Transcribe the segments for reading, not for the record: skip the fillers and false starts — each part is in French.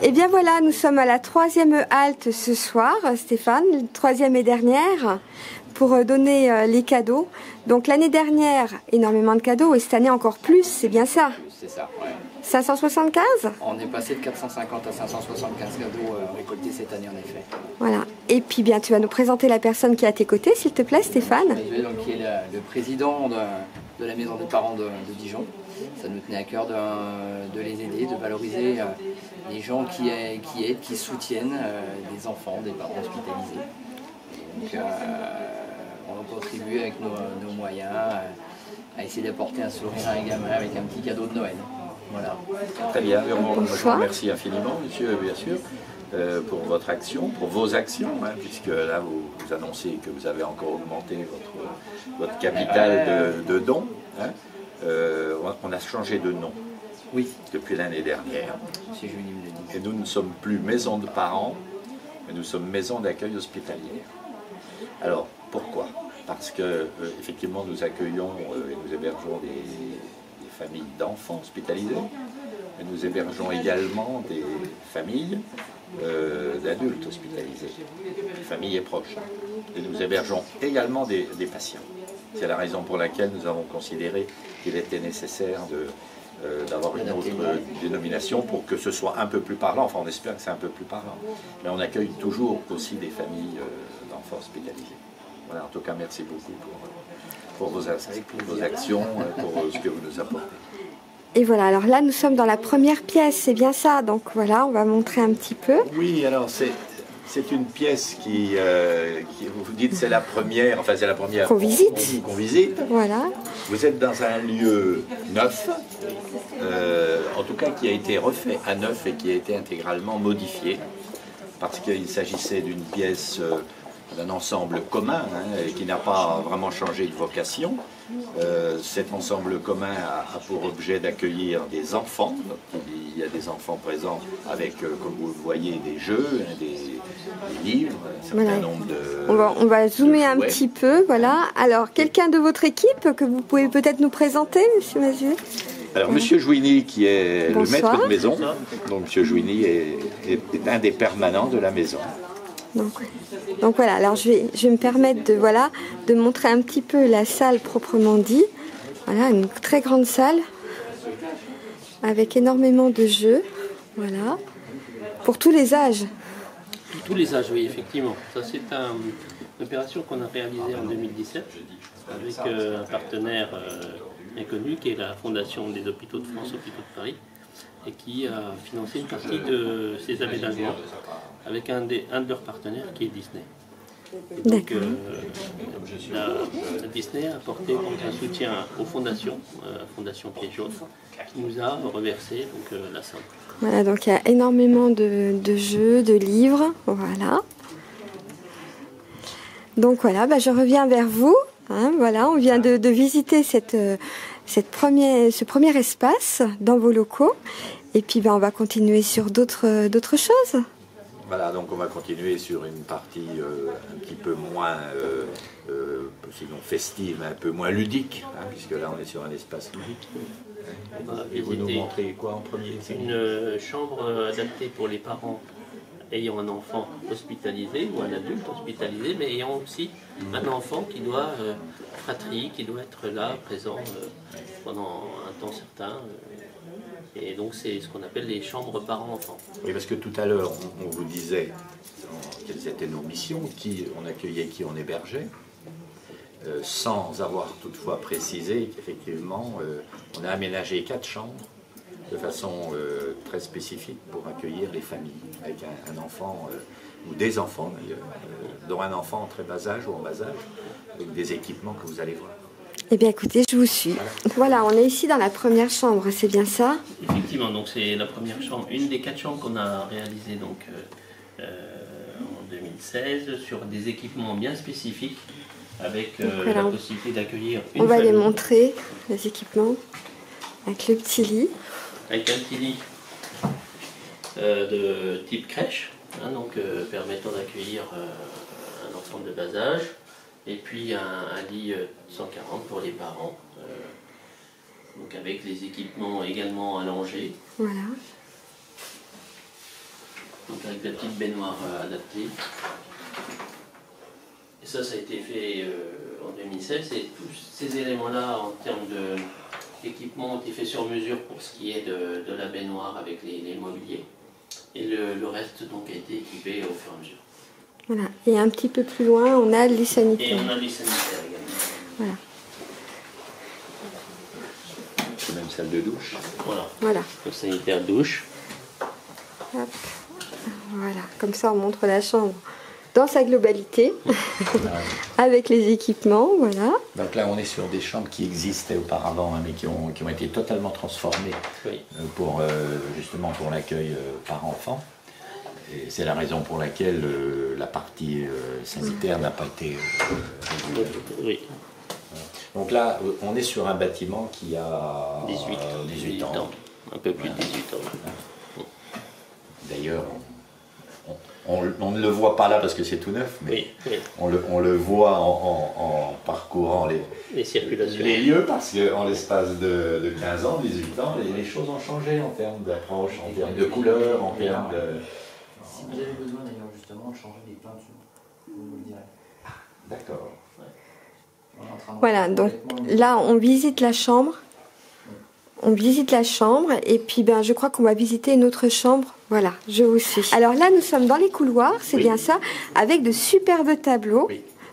Et bien voilà, nous sommes à la 3e halte ce soir, Stéphane, 3e et dernière, pour donner les cadeaux. Donc l'année dernière, énormément de cadeaux, et cette année encore plus, c'est bien ça? C'est ça, ouais. 575? On est passé de 450 à 575 cadeaux récoltés cette année en effet. Voilà. Et puis bien, tu vas nous présenter la personne qui est à tes côtés, s'il te plaît, Stéphane. Donc, qui est le président de la maison des parents de Dijon. Ça nous tenait à cœur de les aider, de valoriser les gens qui aident, qui soutiennent des enfants, des parents hospitalisés. Donc on va contribuer avec nos moyens à essayer d'apporter un sourire à un gamin avec un petit cadeau de Noël. Voilà. Très bien, je vous remercie infiniment, monsieur, bien sûr, pour votre action, pour vos actions, hein, puisque là vous annoncez que vous avez encore augmenté votre capital de dons. Hein. On a changé de nom depuis l'année dernière. Et nous ne sommes plus maison de parents, mais nous sommes maison d'accueil hospitalière. Alors, pourquoi? Parce que, effectivement, nous accueillons et nous hébergeons des familles d'enfants hospitalisés, mais nous hébergeons également des familles d'adultes hospitalisés, familles et proches. Et nous hébergeons également des patients. C'est la raison pour laquelle nous avons considéré qu'il était nécessaire d'avoir une autre dénomination pour que ce soit un peu plus parlant. Enfin, on espère que c'est un peu plus parlant. Mais on accueille toujours aussi des familles d'enfants hospitalisés. Voilà, en tout cas, merci beaucoup pour vos actions, pour ce que vous nous apportez. Et voilà, alors là, nous sommes dans la première pièce, c'est bien ça. Donc voilà, on va montrer un petit peu. Oui, alors c'est une pièce qui vous dites, c'est la première, enfin c'est la première qu'on visite. Qu'on visite. Voilà. Vous êtes dans un lieu neuf, en tout cas qui a été refait à neuf et qui a été intégralement modifié, parce qu'il s'agissait d'une pièce, d'un ensemble commun, hein, qui n'a pas vraiment changé de vocation. Cet ensemble commun a pour objet d'accueillir des enfants. Il y a des enfants présents avec, comme vous le voyez, des jeux, des livres, un certain nombre de... On va zoomer un petit peu, voilà. Alors, quelqu'un de votre équipe que vous pouvez peut-être nous présenter, monsieur Mazuet? Alors, monsieur Jouini, qui est le maître de maison, donc monsieur Jouini est un des permanents de la maison. Donc voilà, alors je vais me permettre de montrer un petit peu la salle proprement dit. Voilà, une très grande salle avec énormément de jeux, voilà, pour tous les âges. Tous les âges, oui, effectivement. Ça, c'est une opération qu'on a réalisée en 2017 avec un partenaire inconnu qui est la Fondation des Hôpitaux de France, Hôpitaux de Paris, et qui a financé une partie de ces aménagements avec un de leurs partenaires qui est Disney. Donc la Disney a apporté un soutien aux fondations, Fondation Pied Jaune, qui nous a reversé la somme. Voilà, donc il y a énormément de jeux, de livres, voilà. Donc voilà, je reviens vers vous. Hein, voilà, on vient de visiter ce premier espace dans vos locaux. Et puis on va continuer sur d'autres choses. Voilà, donc on va continuer sur une partie un petit peu moins, sinon festive, un peu moins ludique, hein, puisque là on est sur un espace ludique. Et vous nous montrez quoi en premier? Une chambre adaptée pour les parents ayant un enfant hospitalisé ou un adulte hospitalisé, mais ayant aussi un enfant qui doit fratrie, qui doit être là, présent pendant un temps certain. Et donc c'est ce qu'on appelle les chambres parents-enfants. Oui, parce que tout à l'heure, on vous disait quelles étaient nos missions, qui on accueillait, qui on hébergeait, sans avoir toutefois précisé qu'effectivement, on a aménagé 4 chambres de façon très spécifique pour accueillir les familles, avec un enfant, ou des enfants d'ailleurs, dont un enfant en très bas âge ou en bas âge, avec des équipements que vous allez voir. Eh bien écoutez, je vous suis. Voilà, on est ici dans la première chambre, c'est bien ça? Effectivement, donc c'est la première chambre, une des 4 chambres qu'on a réalisées en 2016 sur des équipements bien spécifiques avec la possibilité d'accueillir une famille. On va les montrer, les équipements, avec le petit lit. Avec un petit lit de type crèche, hein, permettant d'accueillir un enfant de bas âge. Et puis un lit 140 pour les parents, donc avec les équipements également allongés. Voilà. donc avec la petite baignoire adaptée. Et ça a été fait en 2016, et tous ces éléments-là en termes d'équipement ont été faits sur mesure pour ce qui est de la baignoire avec les mobiliers. Et le reste donc a été équipé au fur et à mesure. Voilà. Et un petit peu plus loin, on a les sanitaires. Et on a les sanitaires également. Voilà. Même salle de douche. Voilà. Le sanitaire douche. Hop. Voilà. Comme ça, on montre la chambre dans sa globalité, avec les équipements, voilà. Donc là, on est sur des chambres qui existaient auparavant, hein, mais qui ont été totalement transformées justement pour l'accueil par enfant. Et c'est la raison pour laquelle la partie sanitaire n'a pas été oui. Donc là, on est sur un bâtiment qui a 18 ans. Un peu plus de 18 ans. D'ailleurs, on ne le voit pas là parce que c'est tout neuf, mais oui. On le voit en parcourant les lieux, parce qu'en l'espace de 15 ans, 18 ans, les choses ont changé en termes d'approche, en termes de couleurs, en termes de... Si vous avez besoin d'ailleurs justement de changer les peintures, vous le direz. D'accord. Voilà, donc là on visite la chambre. On visite la chambre et puis je crois qu'on va visiter une autre chambre. Voilà, je vous suis. Alors là, nous sommes dans les couloirs, c'est bien ça, avec de superbes tableaux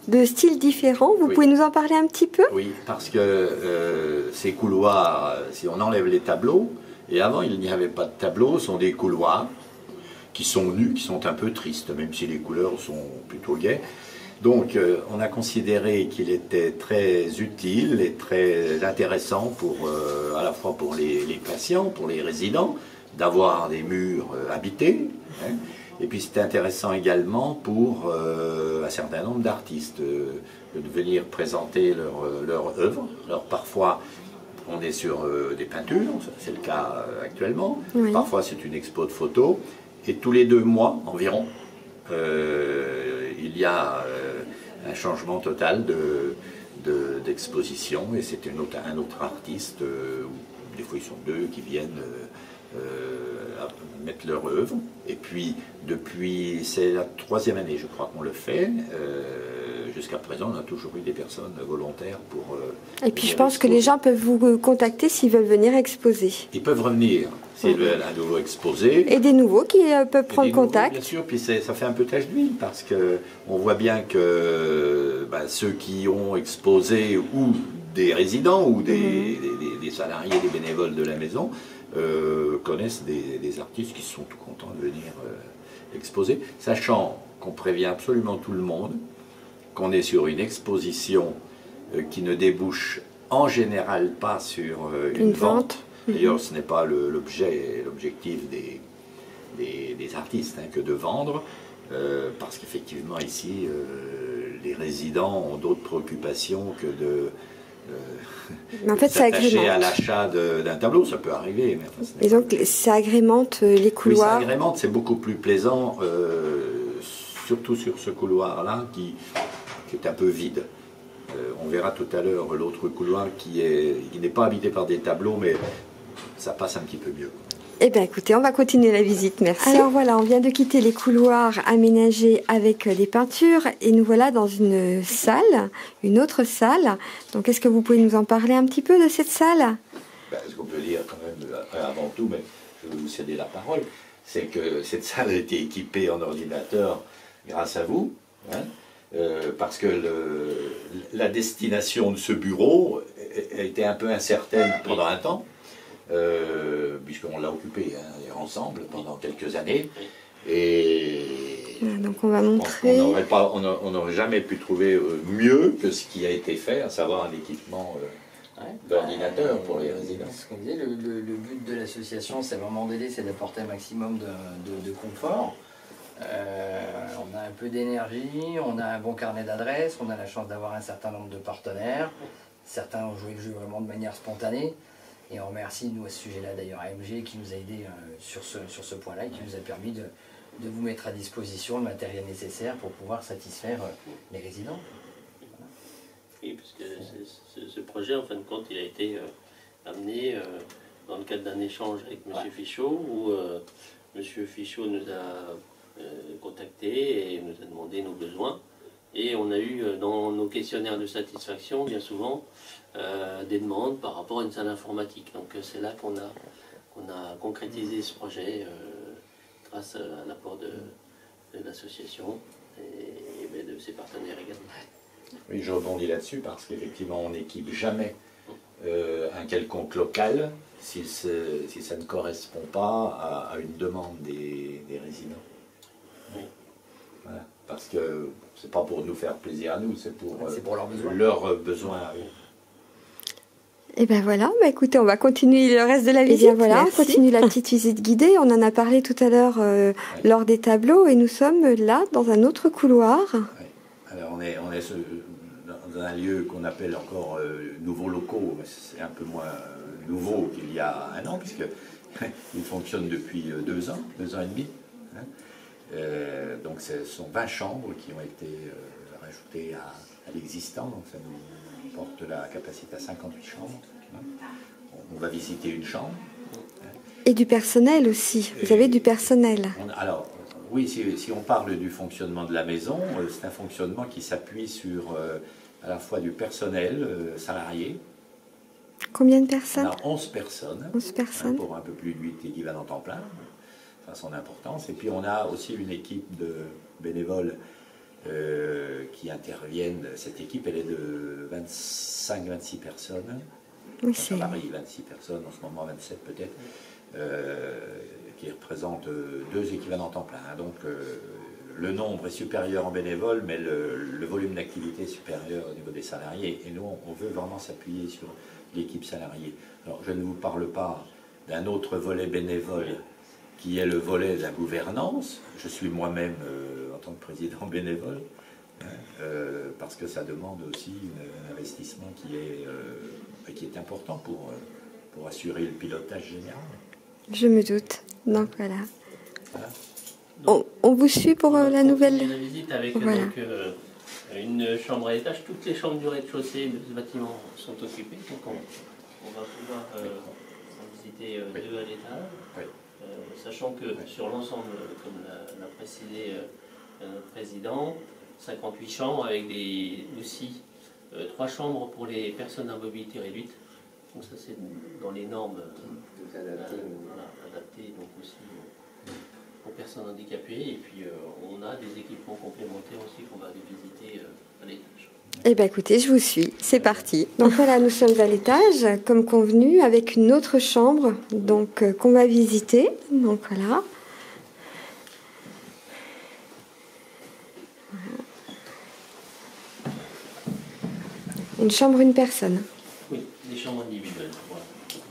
de styles différents. Vous pouvez nous en parler un petit peu? Oui, parce que ces couloirs, si on enlève les tableaux, et avant il n'y avait pas de tableaux, sont des couloirs qui sont nus, qui sont un peu tristes, même si les couleurs sont plutôt gaies. Donc on a considéré qu'il était très utile et très intéressant à la fois pour les patients, pour les résidents, d'avoir des murs habités. Hein, et puis c'est intéressant également pour un certain nombre d'artistes de venir présenter leur œuvre. Alors parfois on est sur des peintures, c'est le cas actuellement. Oui. Parfois c'est une expo de photos. Et tous les 2 mois environ, il y a un changement total d'exposition, et c'est un autre artiste, des fois ils sont 2 qui viennent mettre leur œuvre. Et puis c'est la 3e année je crois qu'on le fait. Jusqu'à présent on a toujours eu des personnes volontaires pour... et puis je pense que les gens peuvent vous contacter s'ils veulent venir exposer. Ils peuvent revenir. C'est un nouveau exposé. Et des nouveaux qui peuvent prendre contact. Bien sûr, puis ça fait un peu tache d'huile, parce qu'on voit bien que ceux qui ont exposé, ou des résidents, ou des salariés, des bénévoles de la maison, connaissent des artistes qui sont tout contents de venir exposer, sachant qu'on prévient absolument tout le monde qu'on est sur une exposition qui ne débouche en général pas sur une vente. D'ailleurs, ce n'est pas l'objectif des artistes que de vendre, parce qu'effectivement ici, les résidents ont d'autres préoccupations que de s'attacher à l'achat d'un tableau. Ça peut arriver. Mais enfin, et donc ça agrémente les couloirs. Oui, ça agrémente, c'est beaucoup plus plaisant, surtout sur ce couloir-là qui est un peu vide. On verra tout à l'heure l'autre couloir qui n'est pas habité par des tableaux, mais ça passe un petit peu mieux. Eh bien écoutez, on va continuer la visite, merci. Alors voilà, on vient de quitter les couloirs aménagés avec les peintures et nous voilà dans une salle, une autre salle. Donc est-ce que vous pouvez nous en parler un petit peu de cette salle? Ce qu'on peut dire quand même, avant tout, mais je vais vous céder la parole, c'est que cette salle a été équipée en ordinateur grâce à vous, hein, parce que la destination de ce bureau a été un peu incertaine pendant un temps. Puisqu'on l'a occupé ensemble pendant quelques années, et donc on va montrer. On n'aurait jamais pu trouver mieux que ce qui a été fait, à savoir un équipement d'ordinateur pour les résidents. Ce qu'on disait, le but de l'association, c'est vraiment d'aider, c'est d'apporter un maximum de confort. On a un peu d'énergie, on a un bon carnet d'adresses, on a la chance d'avoir un certain nombre de partenaires. Certains ont joué le jeu vraiment de manière spontanée. Et on remercie, nous, à ce sujet-là, d'ailleurs, AMG qui nous a aidés sur ce point-là et qui nous a permis de vous mettre à disposition le matériel nécessaire pour pouvoir satisfaire les résidents. Voilà. Oui, parce que ce projet, en fin de compte, il a été amené dans le cadre d'un échange avec M. Fichot, où M. Fichot nous a contactés et nous a demandé nos besoins. Et on a eu dans nos questionnaires de satisfaction, bien souvent, des demandes par rapport à une salle informatique. Donc c'est là qu'on a concrétisé ce projet grâce à l'apport de l'association et de ses partenaires également. Oui, je rebondis là-dessus parce qu'effectivement, on n'équipe jamais un quelconque local si ça ne correspond pas à une demande des résidents. Oui. Voilà. Parce que c'est pas pour nous faire plaisir à nous, c'est pour leurs besoins. Leurs besoins à eux. Et ben voilà, bah écoutez, on va continuer le reste de la visite. Et bien voilà, on continue la petite visite guidée. On en a parlé tout à l'heure lors des tableaux et nous sommes là dans un autre couloir. Oui. Alors on est dans un lieu qu'on appelle encore nouveaux locaux, mais c'est un peu moins nouveau qu'il y a un an, puisqu'il fonctionne depuis 2 ans et demi. Hein. Donc ce sont 20 chambres qui ont été rajoutées à l'existant, donc ça nous porte la capacité à 58 chambres. On va visiter une chambre. Et du personnel aussi, vous avez du personnel. Alors oui, si on parle du fonctionnement de la maison, c'est un fonctionnement qui s'appuie sur à la fois du personnel salarié. Combien de personnes? Alors 11 personnes. 11 personnes. Pour un peu plus de 8 équivalents temps plein. Ça a son importance. Et puis on a aussi une équipe de bénévoles qui interviennent. Cette équipe, elle est de 25-26 personnes. Oui, Ça varie, 26 personnes, en ce moment 27 peut-être, qui représentent 2 équivalents temps plein. Donc le nombre est supérieur en bénévoles, mais le volume d'activité est supérieur au niveau des salariés. Et nous, on veut vraiment s'appuyer sur l'équipe salariée. Alors je ne vous parle pas d'un autre volet bénévole qui est le volet de la gouvernance. Je suis moi-même en tant que président bénévole, parce que ça demande aussi un investissement qui est important pour assurer le pilotage général. Je me doute. Donc voilà. On vous suit pour la nouvelle visite avec voilà. donc, une chambre à étage. Toutes les chambres du rez-de-chaussée de ce bâtiment sont occupées. Donc on va pouvoir en visiter 2 à l'étage. Oui. Sachant que sur l'ensemble, comme l'a précisé notre président, 58 chambres avec aussi 3 chambres pour les personnes à mobilité réduite. Donc ça c'est dans les normes adaptées donc aussi aux personnes handicapées. Et puis on a des équipements complémentaires aussi qu'on va aller visiter à l'étage. Eh bien écoutez, je vous suis, c'est parti. Donc voilà, nous sommes à l'étage, comme convenu, avec une autre chambre donc qu'on va visiter. Donc voilà. Une chambre, une personne. Oui, des chambres individuelles. Voilà.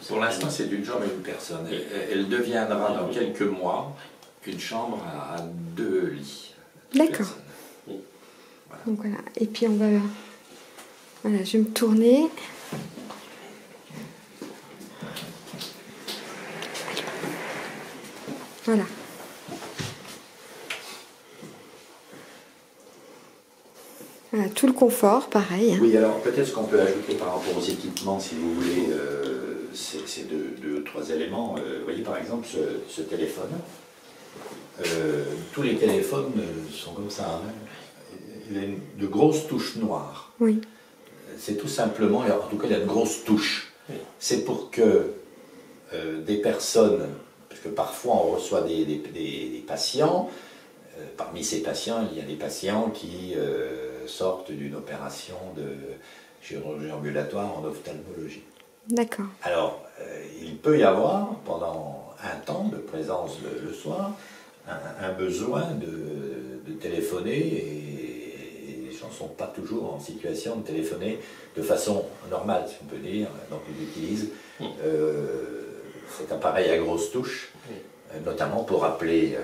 Pour l'instant, c'est d'une chambre et une personne. Elle deviendra dans quelques mois une chambre à 2 lits. D'accord. Voilà. Donc voilà. Et puis on va... Voilà, je vais me tourner. Voilà. Voilà, tout le confort, pareil. Oui, alors peut-être ce qu'on peut ajouter par rapport aux équipements, si vous voulez, c'est 2 ou 3 éléments. Vous voyez par exemple ce téléphone. Tous les téléphones sont comme ça. Hein. Il y a de grosses touches noires. Oui. C'est tout simplement, en tout cas il y a de grosses touches. C'est pour que des personnes, parce que parfois on reçoit des patients, parmi ces patients il y a des patients qui sortent d'une opération de chirurgie ambulatoire en ophtalmologie. D'accord. Alors il peut y avoir pendant un temps de présence le soir un besoin de téléphoner et les gens ne sont pas toujours en situation de téléphoner de façon normale, si on peut dire. Donc ils utilisent cet appareil à grosses touches, notamment pour appeler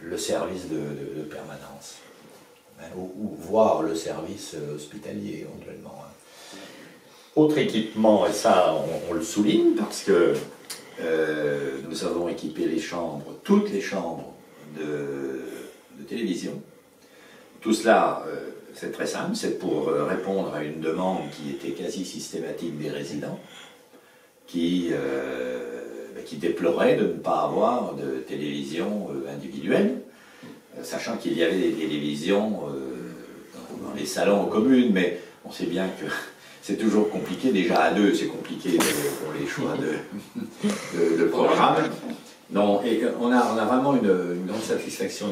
le service de permanence, hein, ou voir le service hospitalier éventuellement. Hein. Autre équipement, et ça on le souligne parce que nous avons équipé les chambres, toutes les chambres de télévision. Tout cela, c'est très simple, c'est pour répondre à une demande qui était quasi systématique des résidents, qui qui déploraient de ne pas avoir de télévision individuelle, sachant qu'il y avait des télévisions dans les salons communes, mais on sait bien que c'est toujours compliqué, déjà à deux c'est compliqué pour les choix de programme. Non, et on a vraiment une grande satisfaction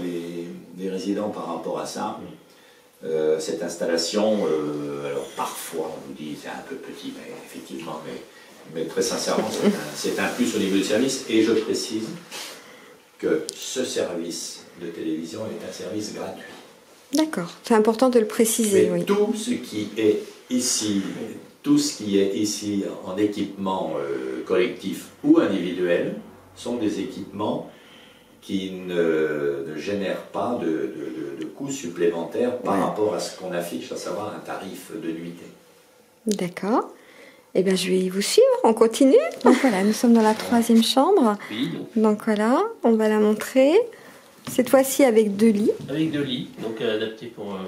des résidents par rapport à ça. Cette installation, alors parfois on nous dit c'est un peu petit, mais effectivement, mais très sincèrement c'est un plus au niveau du service, et je précise que ce service de télévision est un service gratuit. D'accord, c'est important de le préciser. Mais oui. tout ce qui est ici, en équipement collectif ou individuel, sont des équipements qui ne génèrent pas de coûts supplémentaires par rapport à ce qu'on affiche, à savoir un tarif de nuitée. D'accord. Eh bien, je vais vous suivre, on continue. Donc voilà, nous sommes dans la 3e chambre. Oui, Donc voilà, on va la montrer. Cette fois-ci avec 2 lits. avec 2 lits, donc adaptés pour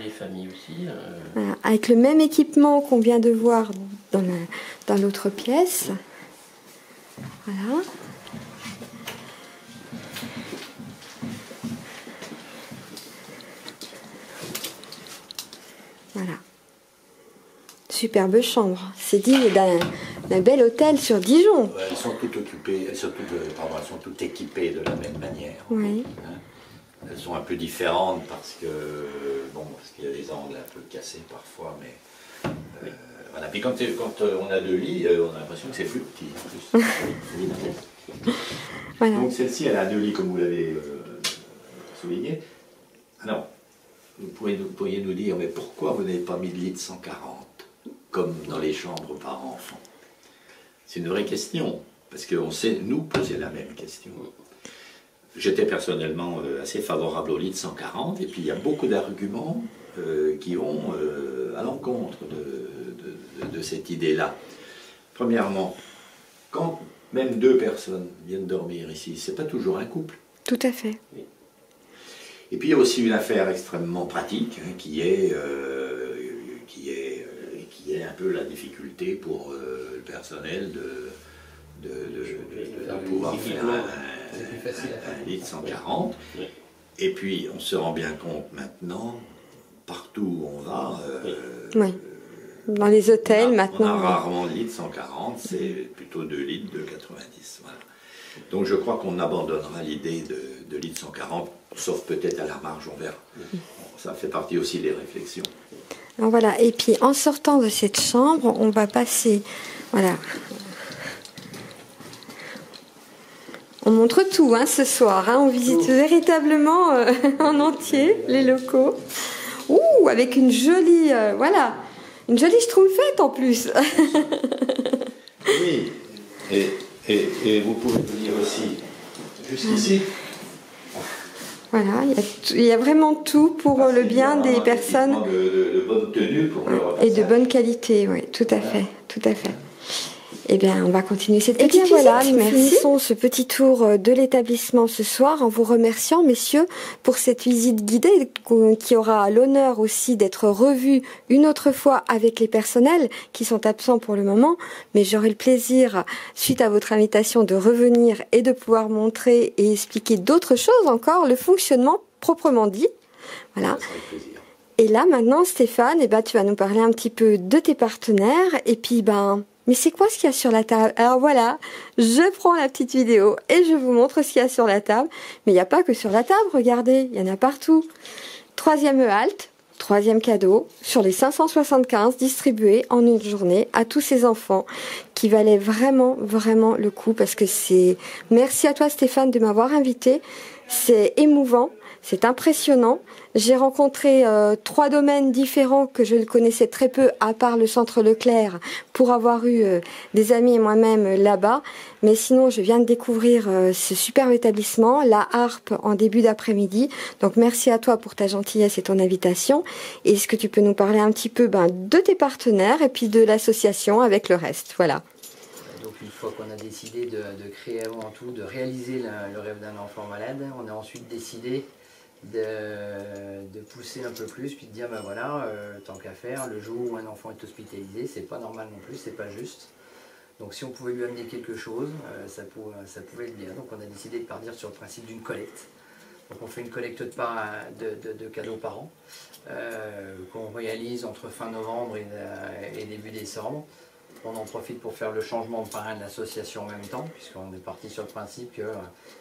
les familles aussi. Voilà, avec le même équipement qu'on vient de voir dans l'autre pièce. Voilà. Voilà. Superbe chambre. C'est digne d'un bel hôtel sur Dijon. Elles sont toutes occupées, elles sont toutes équipées de la même manière. Oui. Hein. Elles sont un peu différentes parce qu'il y a des angles un peu cassés parfois, mais voilà. Puis quand on a 2 lits, on a l'impression que c'est plus petit. En plus. Voilà. Donc celle-ci, elle a 2 lits comme vous l'avez souligné. Alors, vous pourriez nous dire, mais pourquoi vous n'avez pas mis de lit de 140 comme dans les chambres par enfant? C'est une vraie question, parce qu'on sait nous poser la même question. J'étais personnellement assez favorable au lit de 140, et puis il y a beaucoup d'arguments qui vont à l'encontre de cette idée-là. Premièrement, quand même 2 personnes viennent dormir ici, c'est pas toujours un couple. Tout à fait. Et puis il y a aussi une affaire extrêmement pratique, hein, qui est un peu la difficulté pour le personnel de pouvoir faire un lit de 140. Et puis on se rend bien compte maintenant, partout où on va, Oui. Dans les hôtels maintenant. On a rarement de lit de 140, c'est plutôt 2 lits de 90. Voilà. Donc je crois qu'on abandonnera l'idée de lit de 140, sauf peut-être à la marge, on verra. Ça fait partie aussi des réflexions. Alors voilà, et puis en sortant de cette chambre, on va passer, voilà. On montre tout hein, ce soir, hein. On visite véritablement en entier les locaux. Ouh, avec une jolie, voilà, une jolie schtroumpfette en plus. Oui, et vous pouvez venir aussi jusqu'ici. Voilà, il y a vraiment tout pour le bien des personnes. De bonne tenue pour leur et de bonne qualité, oui, tout à fait, tout à fait. Eh bien, on va continuer cette petite visite. Voilà, nous finissons ce petit tour de l'établissement ce soir en vous remerciant, messieurs, pour cette visite guidée qui aura l'honneur aussi d'être revue une autre fois avec les personnels qui sont absents pour le moment. Mais j'aurai le plaisir, suite à votre invitation, de revenir et de pouvoir montrer et expliquer d'autres choses encore, le fonctionnement proprement dit. Voilà. Et là, maintenant, Stéphane, eh ben, tu vas nous parler un petit peu de tes partenaires et puis, mais c'est quoi ce qu'il y a sur la table? Alors voilà, je prends la petite vidéo et je vous montre ce qu'il y a sur la table. Mais il n'y a pas que sur la table, regardez, il y en a partout. 3e halte, 3e cadeau, sur les 575 distribués en une journée à tous ces enfants qui valaient vraiment, vraiment le coup parce que c'est... Merci à toi Stéphane de m'avoir invité, c'est émouvant. C'est impressionnant. J'ai rencontré 3 domaines différents que je connaissais très peu, à part le centre Leclerc, pour avoir eu des amis et moi-même là-bas. Mais sinon, je viens de découvrir ce superbe établissement, la Harpe, en début d'après-midi. Donc merci à toi pour ta gentillesse et ton invitation. Et est-ce que tu peux nous parler un petit peu de tes partenaires et puis de l'association avec le reste? Voilà. Donc une fois qu'on a décidé de créer avant tout, de réaliser le rêve d'un enfant malade, on a ensuite décidé de pousser un peu plus, puis de dire voilà, tant qu'à faire, le jour où un enfant est hospitalisé, c'est pas normal non plus, c'est pas juste. Donc si on pouvait lui amener quelque chose, ça pouvait être bien. Donc on a décidé de partir sur le principe d'une collecte. Donc on fait une collecte de cadeaux par an, qu'on réalise entre fin novembre et début décembre. On en profite pour faire le changement de parrain de l'association en même temps, puisqu'on est parti sur le principe que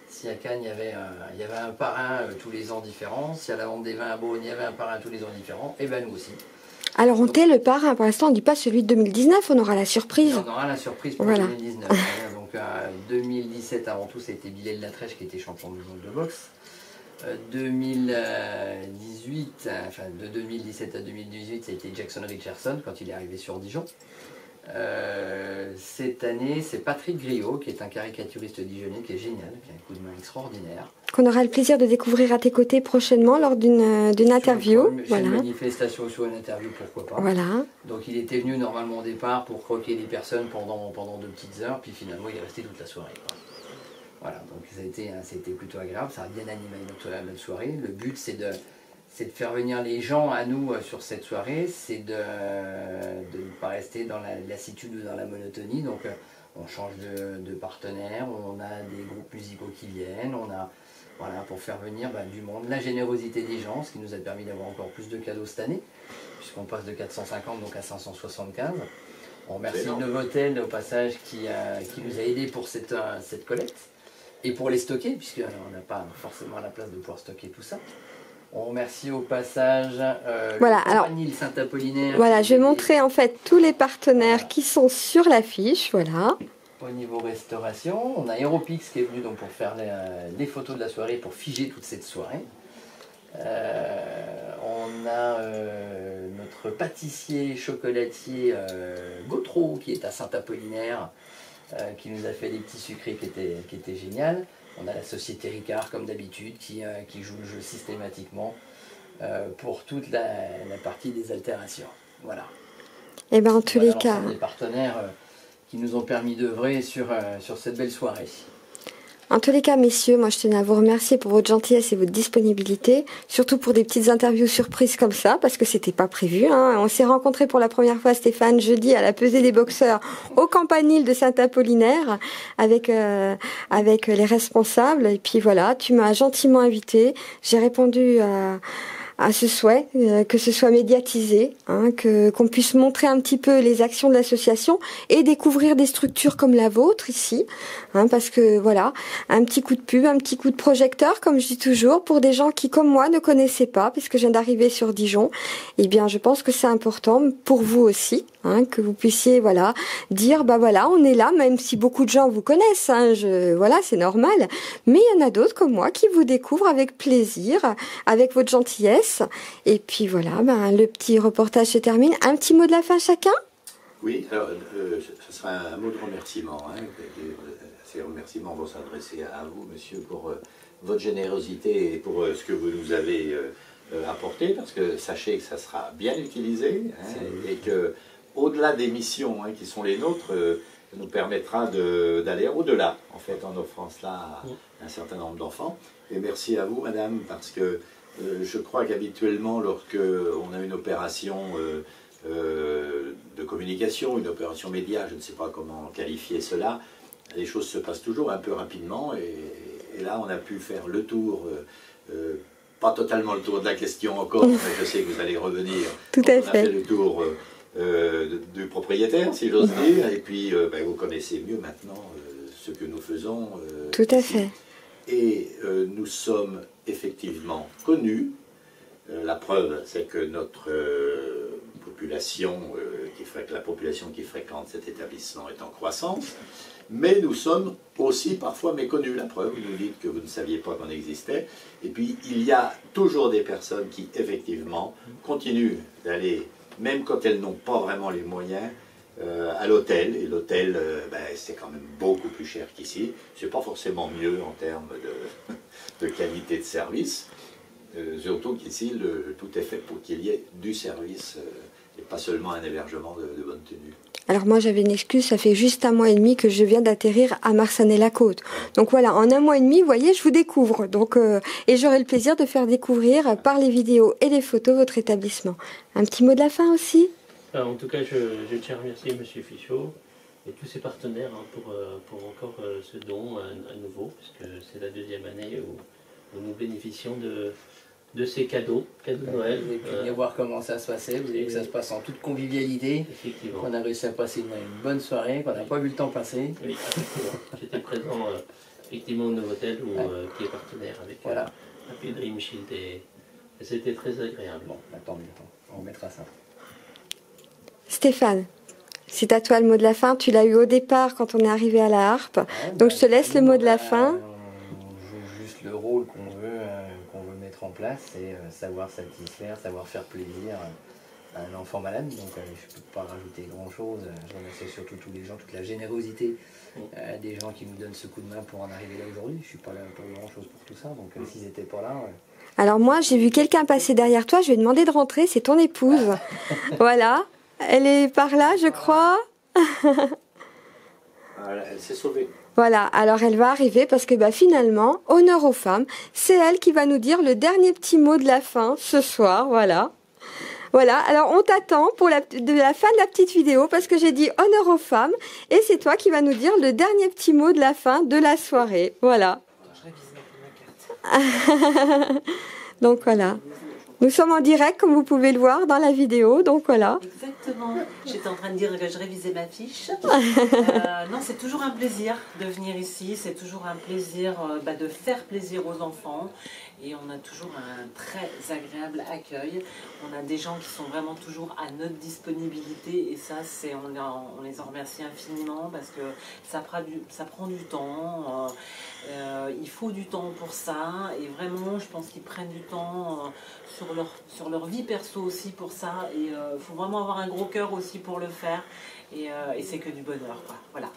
si à Cannes il y avait un parrain tous les ans différent, si à la vente des vins à Beaune il y avait un parrain tous les ans différents, et bien nous aussi. Alors on t'est le parrain, pour l'instant on ne dit pas celui de 2019, on aura la surprise. On aura la surprise pour 2019. Donc 2017 avant tout ça a été Bilal Latrèche qui était champion du monde de boxe. 2018, enfin de 2017 à 2018 ça a été Jackson Richardson quand il est arrivé sur Dijon. Cette année, c'est Patrick Griot, qui est un caricaturiste dijonnais, qui est génial, qui a un coup de main extraordinaire. Qu'on aura le plaisir de découvrir à tes côtés prochainement lors d'une interview. Voilà. Une manifestation ou sur une interview, pourquoi pas. Voilà. Donc il était venu normalement au départ pour croquer les personnes pendant 2 petites heures, puis finalement il est resté toute la soirée. Voilà, donc ça a été plutôt agréable, ça a bien animé notre soirée. Le but c'est de faire venir les gens à nous sur cette soirée, c'est de ne pas rester dans la lassitude ou dans la monotonie. Donc on change de partenaire, on a des groupes musicaux qui viennent, voilà, pour faire venir du monde, la générosité des gens, ce qui nous a permis d'avoir encore plus de cadeaux cette année, puisqu'on passe de 450 donc à 575. On remercie Novotel au passage qui nous a aidés pour cette collecte et pour les stocker, puisqu'on n'a pas forcément la place de pouvoir stocker tout ça. On remercie au passage voilà, le Campanile Saint-Apollinaire. Voilà, je vais montrer en fait tous les partenaires qui sont sur l'affiche. Voilà. Au niveau restauration, on a Aeropix qui est venu donc pour faire les photos de la soirée, pour figer toute cette soirée. On a notre pâtissier chocolatier Gautreau qui est à Saint-Apollinaire, qui nous a fait des petits sucrés qui étaient génial. On a la société Ricard comme d'habitude qui joue le jeu systématiquement pour toute la partie des altérations. Voilà. Et bien en tous les cas. Des partenaires qui nous ont permis d'œuvrer sur cette belle soirée. En tous les cas, messieurs, moi je tenais à vous remercier pour votre gentillesse et votre disponibilité, surtout pour des petites interviews surprises comme ça, parce que c'était pas prévu. Hein. On s'est rencontrés pour la première fois, Stéphane, jeudi à la pesée des boxeurs au Campanile de Saint-Apollinaire avec les responsables. Et puis voilà, tu m'as gentiment invité. J'ai répondu à ce souhait, que ce soit médiatisé, hein, qu'on puisse montrer un petit peu les actions de l'association et découvrir des structures comme la vôtre ici, hein, parce que voilà, un petit coup de pub, un petit coup de projecteur, comme je dis toujours, pour des gens qui, comme moi, ne connaissaient pas, puisque je viens d'arriver sur Dijon. Eh bien, je pense que c'est important pour vous aussi, hein, que vous puissiez, voilà, dire, bah voilà, on est là, même si beaucoup de gens vous connaissent, hein, voilà, c'est normal, mais il y en a d'autres comme moi qui vous découvrent avec plaisir, avec votre gentillesse. Et puis voilà, le petit reportage se termine. Un petit mot de la fin chacun? Oui, alors ce sera un mot de remerciement. Hein. Ces remerciements vont s'adresser à vous, monsieur, pour votre générosité et pour ce que vous nous avez apporté, parce que sachez que ça sera bien utilisé, hein, et que au-delà des missions qui sont les nôtres, ça nous permettra d'aller au-delà, en fait, en offrant cela à un certain nombre d'enfants. Et merci à vous, madame, parce que je crois qu'habituellement, lorsqu'on a une opération de communication, une opération média, je ne sais pas comment qualifier cela, les choses se passent toujours un peu rapidement, et là on a pu faire le tour, pas totalement le tour de la question encore, mais je sais que vous allez revenir. Tout à fait. On a fait le tour du propriétaire, si j'ose dire, et puis vous connaissez mieux maintenant ce que nous faisons. Tout à fait. Et nous sommes effectivement connus. La preuve, c'est que notre population, la population qui fréquente cet établissement est en croissance, mais nous sommes aussi parfois méconnus. La preuve, vous nous dites que vous ne saviez pas qu'on existait. Et puis, il y a toujours des personnes qui, effectivement, continuent d'aller, même quand elles n'ont pas vraiment les moyens, à l'hôtel, et l'hôtel c'est quand même beaucoup plus cher qu'ici, c'est pas forcément mieux en termes de qualité de service, surtout qu'ici tout est fait pour qu'il y ait du service et pas seulement un hébergement de bonne tenue. Alors moi j'avais une excuse, ça fait juste 1 mois et demi que je viens d'atterrir à Marsanne-la-Côte. Donc voilà, en 1 mois et demi, vous voyez, je vous découvre. Donc, et j'aurai le plaisir de faire découvrir par les vidéos et les photos votre établissement. Un petit mot de la fin aussi ? En tout cas, je tiens à remercier M. Fichot et tous ces partenaires pour encore ce don à nouveau, puisque c'est la deuxième année où nous bénéficions de ces cadeaux de Noël. Vous avez pu venir voir comment ça se passait, vous avez vu que ça se passe en toute convivialité, qu'on a réussi à passer une bonne soirée, qu'on n'a pas vu le temps passer. Oui, effectivement. J'étais présent effectivement au Novotel qui est partenaire avec Happy Dream Shield et c'était très agréable. Bon, tant mieux, on remettra ça. Stéphane, c'est à toi le mot de la fin. Tu l'as eu au départ quand on est arrivé à la harpe. Donc je te laisse le mot de la fin. On joue juste le rôle qu'on veut mettre en place, c'est savoir satisfaire, savoir faire plaisir à un enfant malade. Donc je ne peux pas rajouter grand chose. Je remercie surtout tous les gens, toute la générosité des gens qui nous donnent ce coup de main pour en arriver là aujourd'hui. Je ne suis pas là pour grand chose pour tout ça. Donc s'ils n'étaient pas là... Alors moi j'ai vu quelqu'un passer derrière toi. Je lui ai demandé de rentrer. C'est ton épouse. Voilà. Elle est par là, je crois. Elle s'est sauvée. Voilà, alors elle va arriver parce que finalement, honneur aux femmes, c'est elle qui va nous dire le dernier petit mot de la fin ce soir, voilà. Voilà, alors on t'attend pour de la fin de la petite vidéo parce que j'ai dit honneur aux femmes et c'est toi qui vas nous dire le dernier petit mot de la fin de la soirée, voilà. Je révise ma carte. Donc voilà. Nous sommes en direct, comme vous pouvez le voir dans la vidéo, donc voilà. Exactement. J'étais en train de dire que je révisais ma fiche. Non, c'est toujours un plaisir de venir ici. C'est toujours un plaisir de faire plaisir aux enfants. Et on a toujours un très agréable accueil. On a des gens qui sont vraiment toujours à notre disponibilité. Et ça, on les en remercie infiniment parce que ça prend du temps. Il faut du temps pour ça. Et vraiment, je pense qu'ils prennent du temps sur leur vie perso aussi pour ça. Et il faut vraiment avoir un gros cœur aussi pour le faire. Et c'est que du bonheur, quoi. Voilà.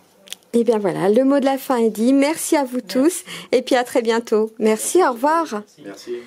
Et bien voilà, le mot de la fin est dit. Merci à vous tous et puis à très bientôt. Merci, au revoir. Merci.